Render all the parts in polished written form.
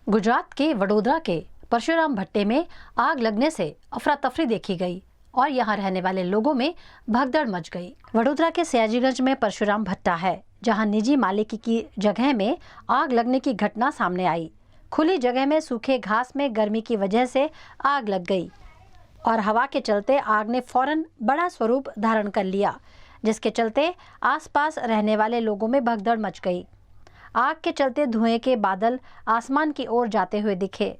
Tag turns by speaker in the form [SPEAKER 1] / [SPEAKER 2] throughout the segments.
[SPEAKER 1] गुजरात के वडोदरा के परशुराम भट्टे में आग लगने से अफरा तफरी देखी गई और यहां रहने वाले लोगों में भगदड़ मच गई। वडोदरा के सयाजीगंज में परशुराम भट्टा है, जहां निजी मालिकी की जगह में आग लगने की घटना सामने आई। खुली जगह में सूखे घास में गर्मी की वजह से आग लग गई और हवा के चलते आग ने फौरन बड़ा स्वरूप धारण कर लिया, जिसके चलते आसपास रहने वाले लोगों में भगदड़ मच गई। आग के चलते धुएं के बादल आसमान की ओर जाते हुए दिखे।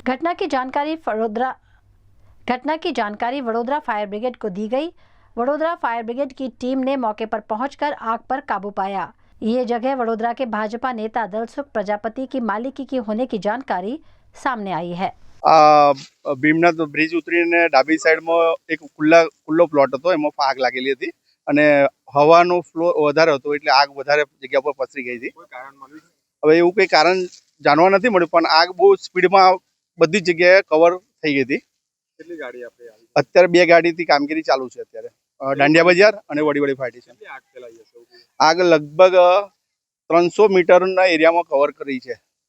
[SPEAKER 1] घटना की जानकारी वडोदरा फायर ब्रिगेड को दी गई। वडोदरा फायर ब्रिगेड की टीम ने मौके पर पहुंचकर आग पर काबू पाया। ये जगह वडोदरा के भाजपा नेता दलसुख प्रजापति की मालिकी की होने की जानकारी सामने आई है।
[SPEAKER 2] ભીમનાથ બ્રિજ ઉતરીને ડાબી સાઈડમાં એક ખુલ્લો પ્લોટ હતો, એમાં આગ લાગેલી હતી અને હવાનો ફ્લો વધારે હતો એટલે આગ વધારે જગ્યા પર પસરી ગઈ હતી। હવે એવું કંઈ કારણ જાણવા નથી મળ્યું, પણ આગ બહુ સ્પીડમાં બધી જ જગ્યાએ કવર થઈ ગઈ હતી।
[SPEAKER 3] કેટલી ગાડી આપણે આવી?
[SPEAKER 2] અત્યારે 2 ગાડીથી કામગીરી ચાલુ છે। અત્યારે દાંડિયા બજાર અને વડીવડી ફાટી છે।
[SPEAKER 3] આગ ફેલાઈ હશે?
[SPEAKER 2] આગ લગભગ 300 મીટરના એરિયામાં કવર કરી છે।